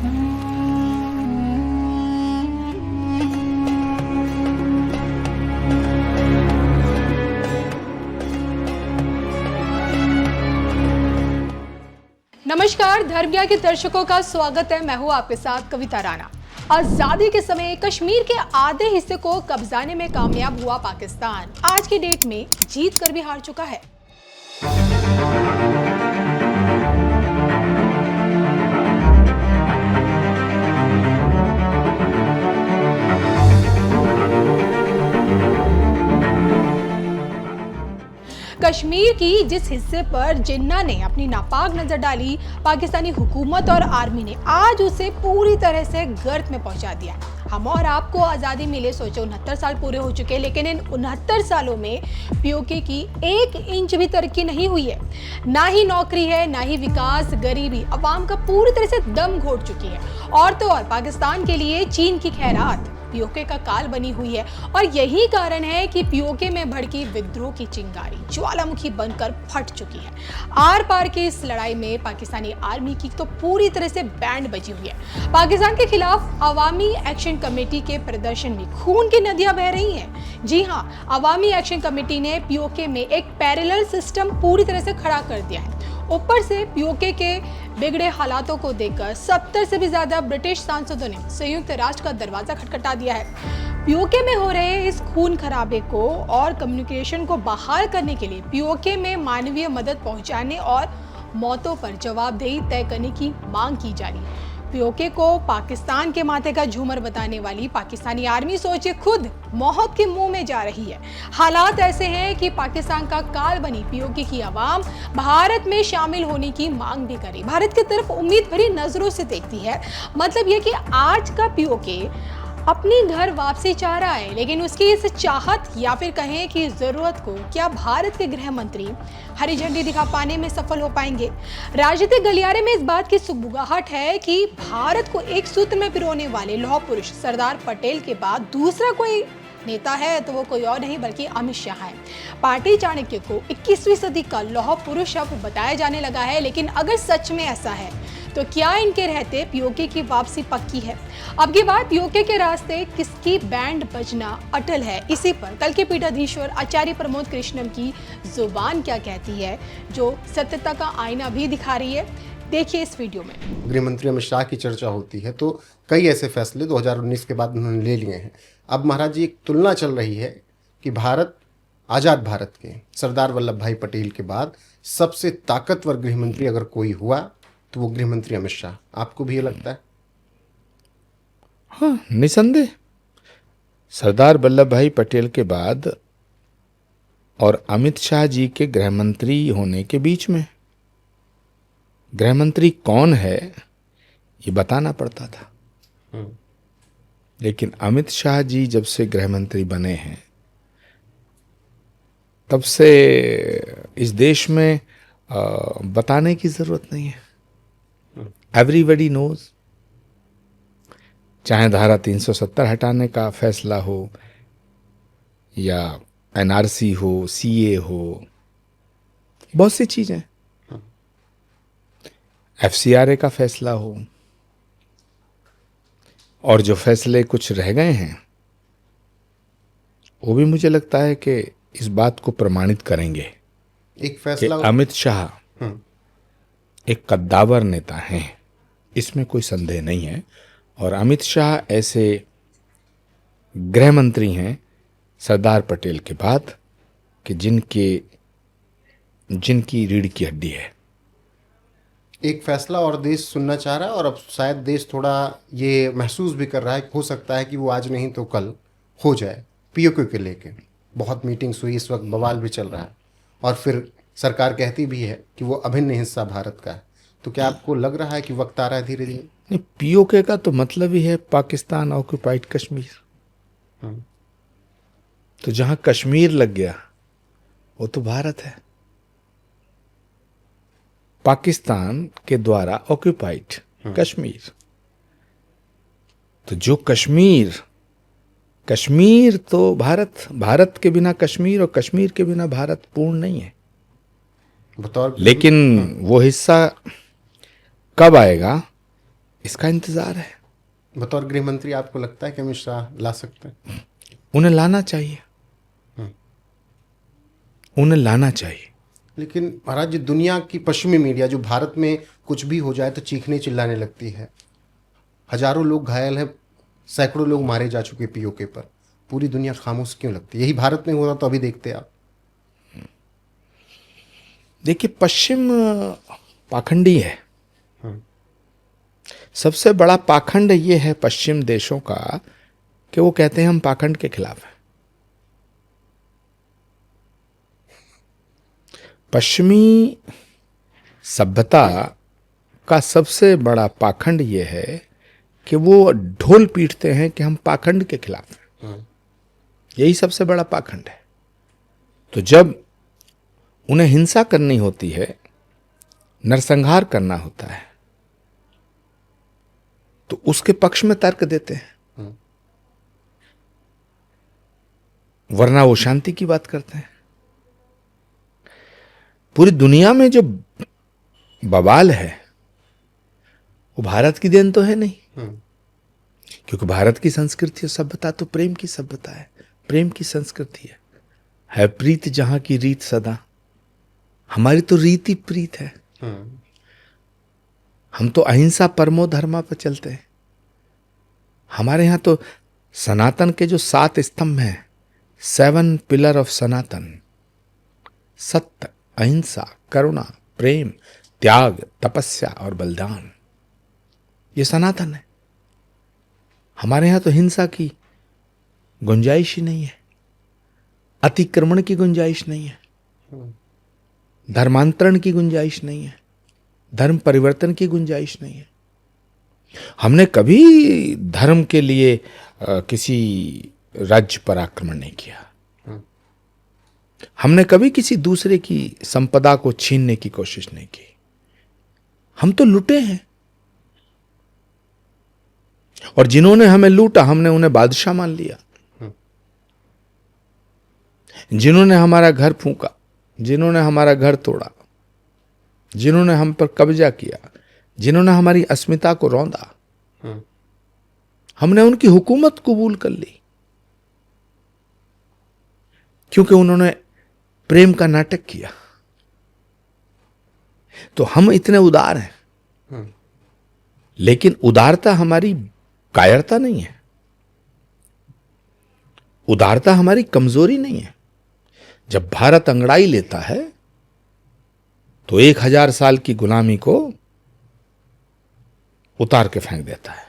नमस्कार, धर्मज्ञान के दर्शकों का स्वागत है। मैं हूं आपके साथ कविता राणा। आजादी के समय कश्मीर के आधे हिस्से को कब्जाने में कामयाब हुआ पाकिस्तान आज की डेट में जीत कर भी हार चुका है। कश्मीर की जिस हिस्से पर जिन्ना ने अपनी नापाक नजर डाली, पाकिस्तानी हुकूमत और आर्मी ने आज उसे पूरी तरह से गर्त में पहुंचा दिया। हम और आपको आज़ादी मिले सोचो 69 साल पूरे हो चुके, लेकिन इन 69 सालों में पीओके की 1 इंच भी तरक्की नहीं हुई है। ना ही नौकरी है, ना ही विकास। गरीबी अवाम का पूरी तरह से दम घोट चुकी है। और तो और पाकिस्तान के लिए चीन की खैरात पीओके का काल बनी हुई है। और यही कारण है कि पीओके में भड़की विद्रोह की चिंगारी ज्वालामुखी बनकर फट चुकी है। आर पार की इस लड़ाई में पाकिस्तानी आर्मी की तो पूरी तरह से बैंड बजी हुई है। पाकिस्तान के खिलाफ अवामी एक्शन कमेटी के प्रदर्शन में खून की नदियां बह रही हैं। जी हां, अवामी एक्शन कमेटी ने पीओके में एक पैरेलल सिस्टम पूरी तरह से खड़ा कर दिया है। ऊपर से पीओके के बिगड़े हालातों को देखकर 70 से भी ज्यादा ब्रिटिश सांसदों ने संयुक्त राष्ट्र का दरवाजा खटखटा दिया है। पीओके में हो रहे इस खून खराबे को और कम्युनिकेशन को बहाल करने के लिए पीओके में मानवीय मदद पहुंचाने और मौतों पर जवाबदेही तय करने की मांग की जा रही है। पीओके को पाकिस्तान के माथे का झूमर बताने वाली पाकिस्तानी आर्मी सोचे खुद मौत के मुंह में जा रही है। हालात ऐसे हैं कि पाकिस्तान का काल बनी पीओके की आवाम भारत में शामिल होने की मांग भी करे, भारत की तरफ उम्मीद भरी नजरों से देखती है। मतलब ये कि आज का पीओके अपनी घर वापसी चाह रहा है, लेकिन उसकी इस चाहत या फिर कहें कि जरूरत को क्या भारत के गृह मंत्री हरी झंडी दिखा पाने में सफल हो पाएंगे? राजनीतिक गलियारे में इस बात की सुगबुगाहट है कि भारत को एक सूत्र में पिरोने वाले लौह पुरुष सरदार पटेल के बाद दूसरा कोई नेता है तो वो कोई और नहीं बल्कि अमित शाह है। पार्टी चाणक्य को 21वीं सदी का लौह पुरुष अब बताया जाने लगा है, लेकिन अगर सच में ऐसा है तो क्या इनके रहते पीओके की वापसी पक्की है? अब की बार पीओके के रास्ते किसकी बैंड बजना अटल है, इसी पर कल के पीठाधीश्वर आचार्य प्रमोद कृष्णम की जुबान क्या कहती है, जो सत्यता का आईना भी दिखा रही है। देखिए इस वीडियो में। गृह मंत्री अमित शाह की चर्चा होती है तो कई ऐसे फैसले 2019 के बाद उन्होंने ले लिए हैं। अब महाराज जी एक तुलना चल रही है कि भारत, आज़ाद भारत के सरदार वल्लभ भाई पटेल के बाद सबसे ताकतवर गृह मंत्री अगर कोई हुआ तो वो गृह मंत्री अमित शाह। आपको भी ये लगता है? हाँ, निसंदेह सरदार वल्लभ भाई पटेल के बाद और अमित शाह जी के गृह मंत्री होने के बीच में गृह मंत्री कौन है ये बताना पड़ता था। लेकिन अमित शाह जी जब से गृह मंत्री बने हैं तब से इस देश में बताने की जरूरत नहीं है। Everybody knows. चाहे धारा 370 हटाने का फैसला हो या एनआरसी हो, सीए हो, बहुत सी चीजें, एफसीआरए का फैसला हो, और जो फैसले कुछ रह गए हैं वो भी मुझे लगता है कि इस बात को प्रमाणित करेंगे एक फैसला कि अमित शाह एक कद्दावर नेता हैं, इसमें कोई संदेह नहीं है। और अमित शाह ऐसे गृह मंत्री हैं सरदार पटेल के बाद कि जिनकी रीढ़ की हड्डी है। एक फैसला और देश सुनना चाह रहा है और अब शायद देश थोड़ा ये महसूस भी कर रहा है, हो सकता है कि वो आज नहीं तो कल हो जाए। पीओके के लेके बहुत मीटिंग्स हुई, इस वक्त बवाल भी चल रहा है और फिर सरकार कहती भी है कि वो अभिन्न हिस्सा भारत का है। तो क्या आपको लग रहा है कि वक्त आ रहा है धीरे धीरे? नहीं, पीओके का तो मतलब ही है पाकिस्तान ऑक्यूपाइड कश्मीर। तो जहां कश्मीर लग गया वो तो भारत है, पाकिस्तान के द्वारा ऑक्यूपाइड कश्मीर। तो जो कश्मीर तो भारत के बिना कश्मीर और कश्मीर के बिना भारत पूर्ण नहीं है। लेकिन वो हिस्सा कब आएगा इसका इंतजार है। बतौर गृह मंत्री आपको लगता है कि अमित शाह ला सकते हैं? उन्हें लाना चाहिए, उन्हें लाना चाहिए। लेकिन महाराज जी, दुनिया की पश्चिमी मीडिया जो भारत में कुछ भी हो जाए तो चीखने चिल्लाने लगती है। हजारों लोग घायल हैं, सैकड़ों लोग मारे जा चुके पीओके पर, पूरी दुनिया खामोश क्यों लगती है? यही भारत में होता तो अभी देखते आप। देखिए, पश्चिम पाखंडी है। सबसे बड़ा पाखंड ये है पश्चिम देशों का कि वो कहते हैं हम पाखंड के खिलाफ हैं। पश्चिमी सभ्यता का सबसे बड़ा पाखंड ये है कि वो ढोल पीटते हैं कि हम पाखंड के खिलाफ हैं। यही सबसे बड़ा पाखंड है। तो जब उन्हें हिंसा करनी होती है, नरसंहार करना होता है, तो उसके पक्ष में तर्क देते हैं, वरना वो शांति की बात करते हैं। पूरी दुनिया में जो बवाल है वो भारत की देन तो है नहीं, क्योंकि भारत की संस्कृति और सभ्यता तो प्रेम की सभ्यता है, प्रेम की संस्कृति है प्रीत जहां की रीत सदा। हमारी तो रीत ही प्रीत है। हम तो अहिंसा परमो धर्मा पर चलते हैं। हमारे यहां तो सनातन के जो 7 स्तंभ हैं, 7 पिलर ऑफ सनातन, सत्य, अहिंसा, करुणा, प्रेम, त्याग, तपस्या और बलिदान, ये सनातन है। हमारे यहां तो हिंसा की गुंजाइश ही नहीं है, अतिक्रमण की गुंजाइश नहीं है, धर्मांतरण की गुंजाइश नहीं है, धर्म परिवर्तन की गुंजाइश नहीं है। हमने कभी धर्म के लिए किसी राज्य पर आक्रमण नहीं किया। हमने कभी किसी दूसरे की संपदा को छीनने की कोशिश नहीं की। हम तो लुटे हैं, और जिन्होंने हमें लूटा हमने उन्हें बादशाह मान लिया। जिन्होंने हमारा घर फूंका, जिन्होंने हमारा घर तोड़ा, जिन्होंने हम पर कब्जा किया, जिन्होंने हमारी अस्मिता को रौंदा, हमने उनकी हुकूमत कबूल कर ली, क्योंकि उन्होंने प्रेम का नाटक किया। तो हम इतने उदार हैं, लेकिन उदारता हमारी कायरता नहीं है, उदारता हमारी कमजोरी नहीं है। जब भारत अंगड़ाई लेता है तो 1000 साल की गुलामी को उतार के फेंक देता है।